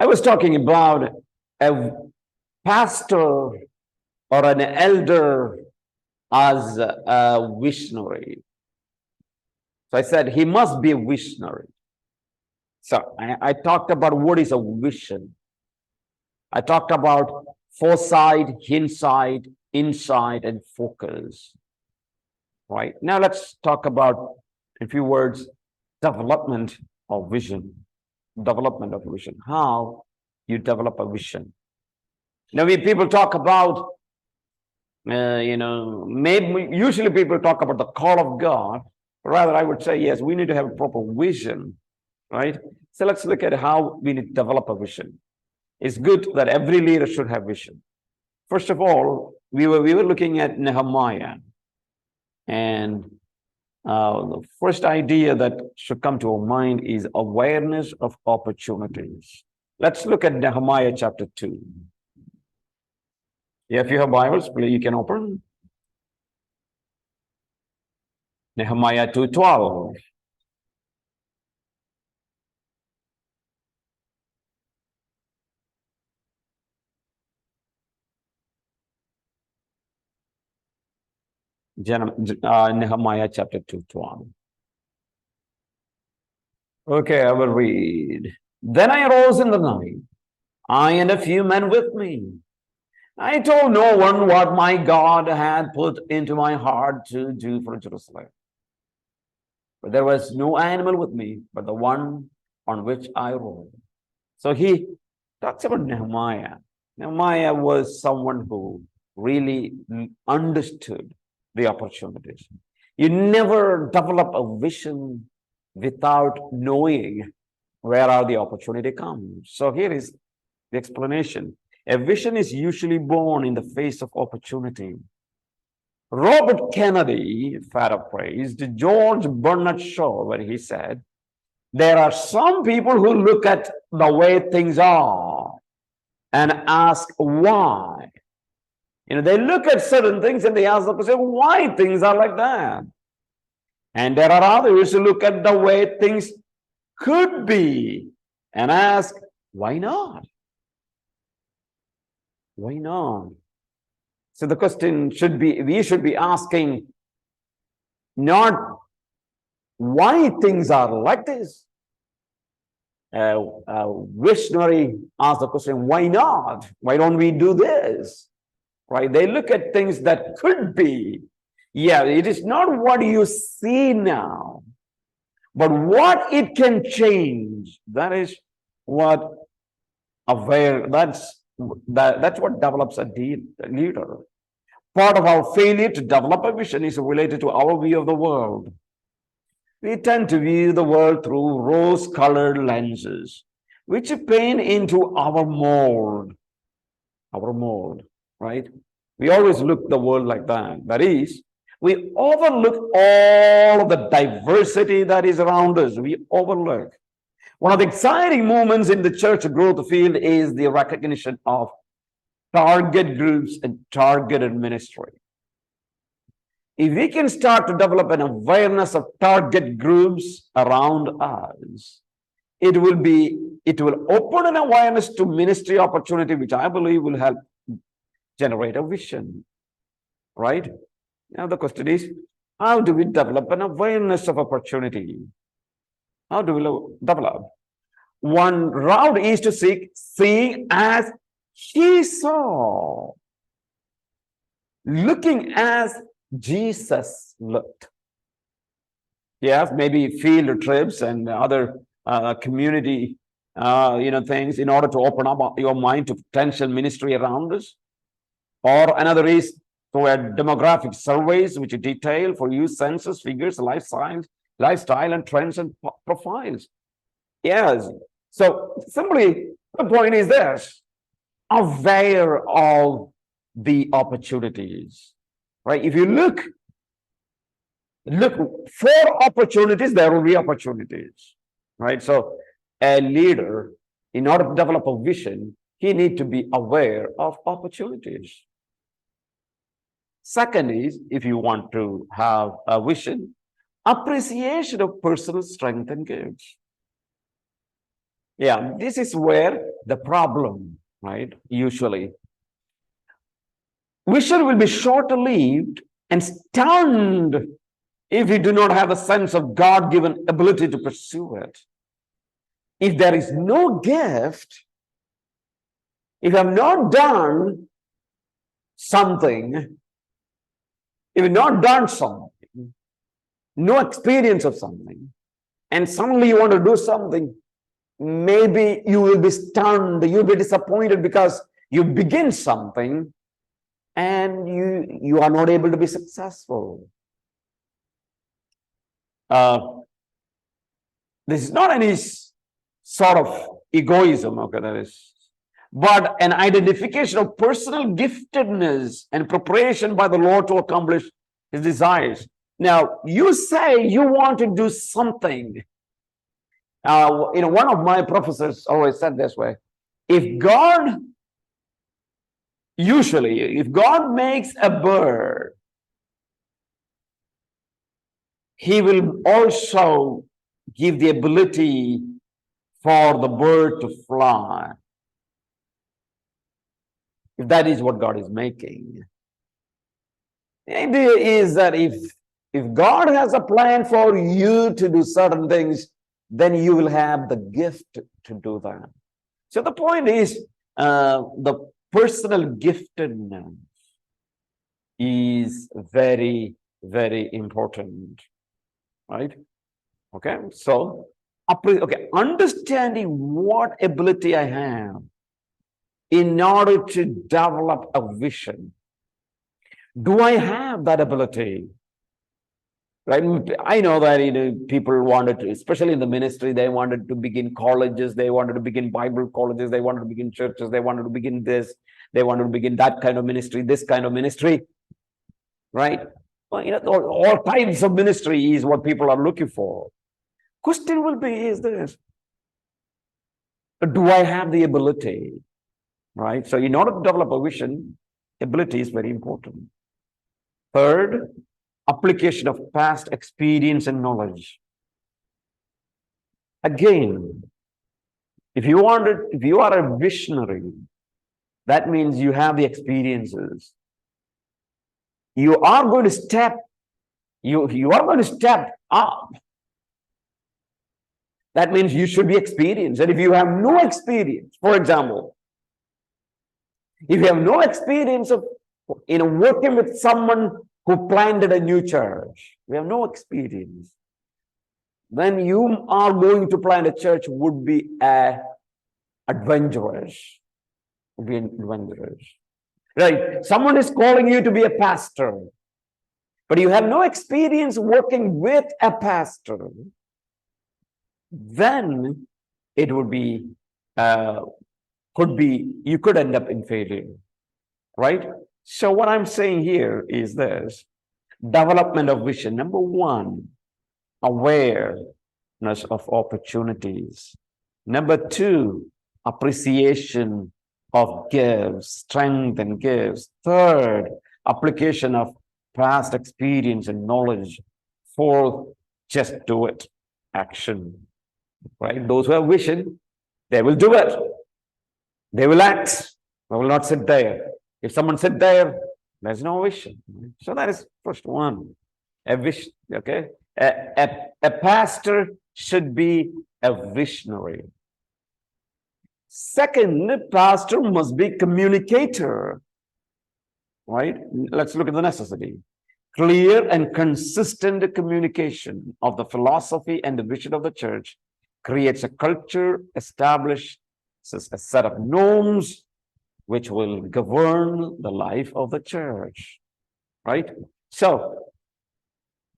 I was talking about a pastor or an elder as a visionary. So I said he must be a visionary. So I talked about what is a vision. I talked about foresight, hindsight, insight, and focus. Right now, let's talk about, in a few words, development of vision. Development of vision. How you develop a vision. Now, when people talk about, maybe usually people talk about the call of God. Rather, I would say, yes, we need to have a proper vision, right? So let's look at how we need to develop a vision. It's good that every leader should have vision. First of all, we were looking at Nehemiah, and the first idea that should come to our mind is awareness of opportunities. Let's look at Nehemiah chapter 2. Yeah, if you have Bibles, please, you can open. Nehemiah 2:12. Nehemiah chapter 2:12. Okay, I will read. Then I arose in the night, I and a few men with me. I told no one what my God had put into my heart to do for Jerusalem. But there was no animal with me, but the one on which I rode. So he talks about Nehemiah. Nehemiah was someone who really understood the opportunities. You never develop a vision without knowing where are the opportunity comes. So here is the explanation. A vision is usually born in the face of opportunity. Robert Kennedy paraphrased George Bernard Shaw when he said, there are some people who look at the way things are and ask why. They look at certain things and they ask the question, why things are like that? And there are others who look at the way things could be and ask, why not? Why not? So the question should be, we should be asking not why things are like this. Visionary asks the question, why not? Why don't we do this? Right? They look at things that could be. Yeah, it is not what you see now, but what it can change. That is what that's what develops a leader. Part of our failure to develop a vision is related to our view of the world. We tend to view the world through rose-colored lenses, which paint into our mold, right? We always look the world like that. That is, we overlook all the diversity that is around us. We overlook. One of the exciting moments in the church growth field is the recognition of target groups and targeted ministry. If we can start to develop an awareness of target groups around us, it will open an awareness to ministry opportunity, which I believe will help generate a vision, right? Now the question is, how do we develop an awareness of opportunity? How do we develop? One route is to seeing as he saw, looking as Jesus looked. Yes, maybe field trips and other community things in order to open up your mind to potential ministry around us. Or another is through demographic surveys which detail for you census figures, lifestyle and trends and profiles. Yes. So simply the point is this: aware of the opportunities, right? If you look for opportunities, there will be opportunities, right? So a leader, in order to develop a vision, he needs to be aware of opportunities. Second is, if you want to have a vision, appreciation of personal strength and gifts. Yeah, this is where the problem, right? Usually, vision will be short-lived and stunned if we do not have a sense of God-given ability to pursue it. If there is no gift, if I'm not done something, if you've not done something, no experience of something, and suddenly you want to do something, maybe you will be stunned, you'll be disappointed because you begin something and you are not able to be successful. This is not any sort of egoism, okay, that is, but an identification of personal giftedness and preparation by the Lord to accomplish his desires. Now, you say you want to do something. One of my professors always said this way: if God makes a bird, he will also give the ability for the bird to fly. If that is what God is making. The idea is that if God has a plan for you to do certain things, then you will have the gift to do that. So the point is, the personal giftedness is very, very important, right? Okay, so understanding what ability I have in order to develop a vision. Do I have that ability? Right? I know that people wanted to, especially in the ministry, they wanted to begin colleges, they wanted to begin Bible colleges, they wanted to begin churches, they wanted to begin this, they wanted to begin that kind of ministry, this kind of ministry, right? Well, all types of ministry is what people are looking for. Question will be, is this: do I have the ability? Right? So in order to develop a vision, ability is very important. Third, application of past experience and knowledge. Again, if you are a visionary, that means you have the experiences. You are going to step up. That means you should be experienced. And if you have no experience, for example, if you have no experience of working with someone who planted a new church, we have no experience, then you are going to plant a church would be adventurous. Right? Someone is calling you to be a pastor, but you have no experience working with a pastor, then it would be, you could end up in failure, right? So what I'm saying here is this: development of vision. Number one, awareness of opportunities. Number two, appreciation of gifts, strength and gifts. Third, application of past experience and knowledge. Fourth, just do it, action, right? Those who have vision, they will do it. They will act. They will not sit there. If someone sit there, there's no vision. So that is first one. A vision, okay? A pastor should be a visionary. Second, pastor must be communicator, right? Let's look at the necessity. Clear and consistent communication of the philosophy and the vision of the church creates a culture, establishes a set of norms which will govern the life of the church, right? So,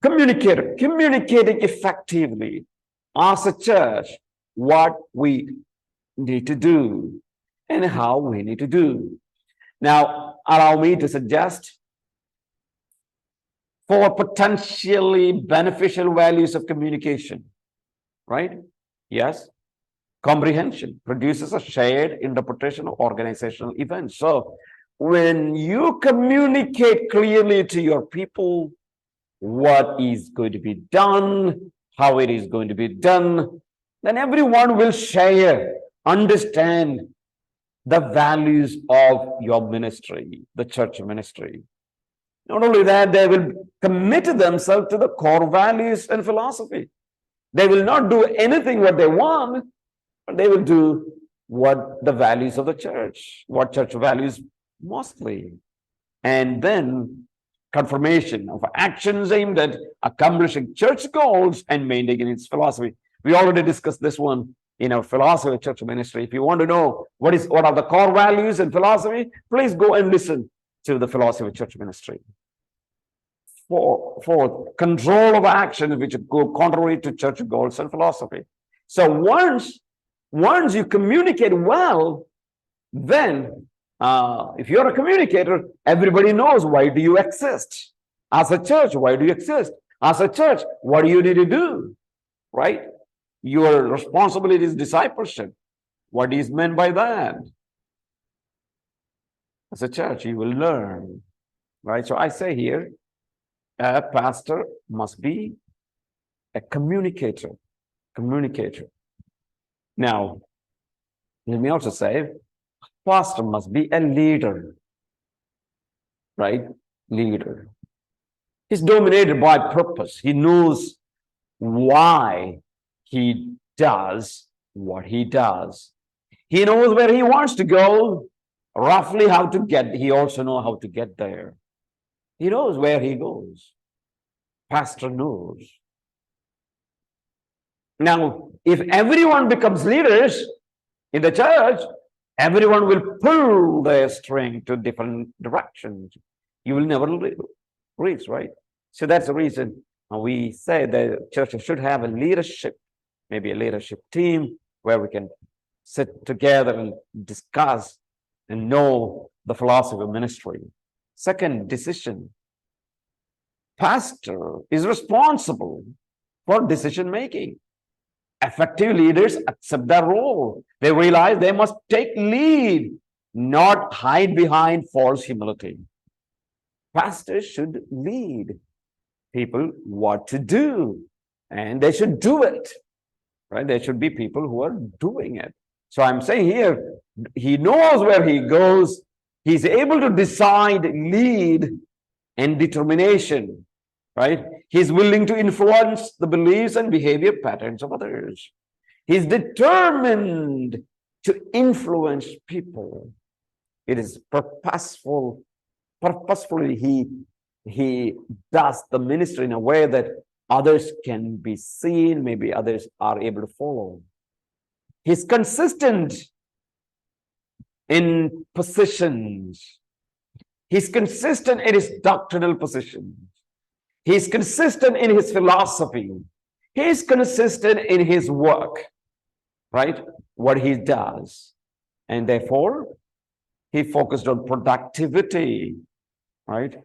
communicating effectively as a church what we need to do and how we need to do. Now, allow me to suggest 4 potentially beneficial values of communication, right? Yes. Comprehension produces a shared interpretation of organizational events. So when you communicate clearly to your people what is going to be done, how it is going to be done, then everyone will share, understand the values of your ministry, the church ministry. Not only that, they will commit themselves to the core values and philosophy. They will not do anything what they want, but they will do what the values of the church, what church values mostly. And then confirmation of actions aimed at accomplishing church goals and maintaining its philosophy. We already discussed this one in our philosophy of church ministry. If you want to know what are the core values and philosophy, please go and listen to the philosophy of church ministry. Fourth, control of action which go contrary to church goals and philosophy. So once you communicate well, then if you're a communicator, everybody knows why do you exist. As a church, why do you exist? As a church, what do you need to do? Right? Your responsibility is discipleship. What is meant by that? As a church, you will learn. Right? So I say here, a pastor must be a communicator. Now, let me also say, pastor must be a leader, right? Leader. He's dominated by purpose. He knows why he does what he does. He knows where he wants to go, roughly how to get. He also knows how to get there. He knows where he goes. Pastor knows. Now, if everyone becomes leaders in the church, everyone will pull their string to different directions. You will never reach, right? So that's the reason we say the church should have a leadership, maybe a leadership team where we can sit together and discuss and know the philosophy of ministry. Second, decision. Pastor is responsible for decision making. Effective leaders accept their role. They realize they must take lead, not hide behind false humility. Pastors should lead people what to do, and they should do it. Right? There should be people who are doing it. So I'm saying here, he knows where he goes. He's able to decide, lead, and determination, right? He's willing to influence the beliefs and behavior patterns of others. He's determined to influence people. It is purposefully he does the ministry in a way that others can be seen, maybe others are able to follow. He's consistent in positions. He's consistent in his doctrinal positions. He's consistent in his philosophy. He's consistent in his work, right? What he does. And therefore, he focused on productivity, right?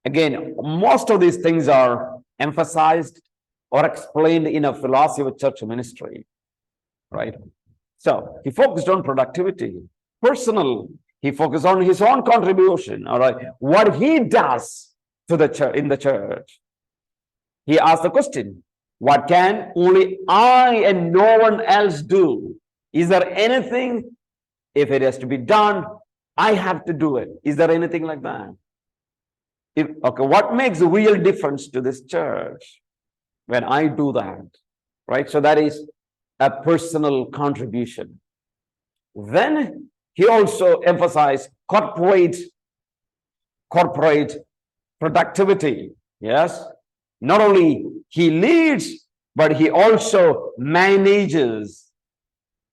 Again, most of these things are emphasized or explained in a philosophy of church ministry, right? So he focused on productivity, personal. He focused on his own contribution, all right? What he does to the church, in the church. He asked the question, what can only I and no one else do? Is there anything, if it has to be done, I have to do it? Is there anything like that? Okay, what makes a real difference to this church when I do that, right? So that is a personal contribution. Then he also emphasized corporate productivity. Yes, not only he leads, but he also manages,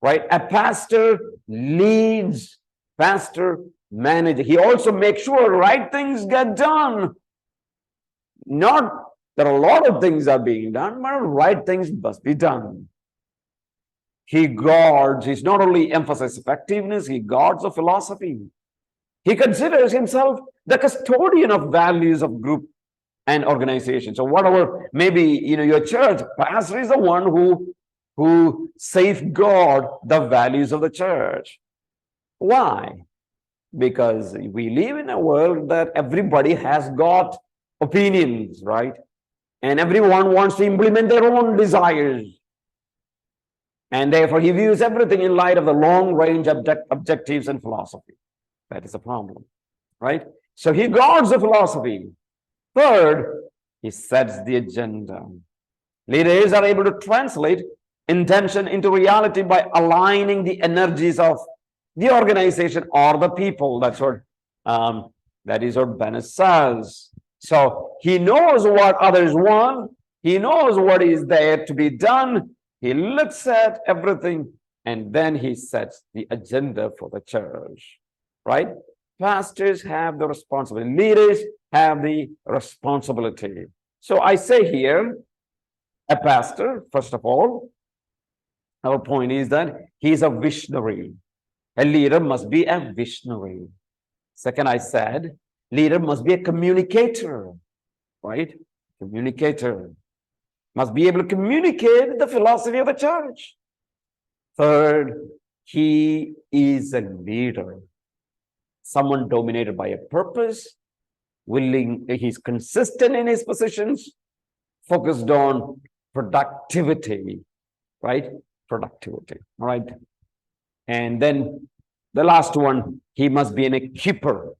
right? A pastor leads, pastor manages. He also makes sure right things get done. Not that a lot of things are being done, but right things must be done. He guards, he's not only emphasizes effectiveness, he guards the philosophy. He considers himself the custodian of values of group and organization. So whatever, maybe, your church, pastor is the one who safeguard the values of the church. Why? Because we live in a world that everybody has got opinions, right? And everyone wants to implement their own desires. And therefore, he views everything in light of the long-range objectives and philosophy. That is a problem, right? So he guards the philosophy. Third, he sets the agenda. Leaders are able to translate intention into reality by aligning the energies of the organization or the people. That is what Bennett says. So he knows what others want. He knows what is there to be done. He looks at everything and then he sets the agenda for the church, right? Pastors have the responsibility. Leaders have the responsibility. So I say here, a pastor, first of all, our point is that he is a visionary. A leader must be a visionary. Second, I said, leader must be a communicator, right? Communicator. Must be able to communicate the philosophy of the church. Third, he is a leader. Someone dominated by a purpose, he's consistent in his positions, focused on productivity, right? Productivity, all right? And then the last one, he must be an equiper.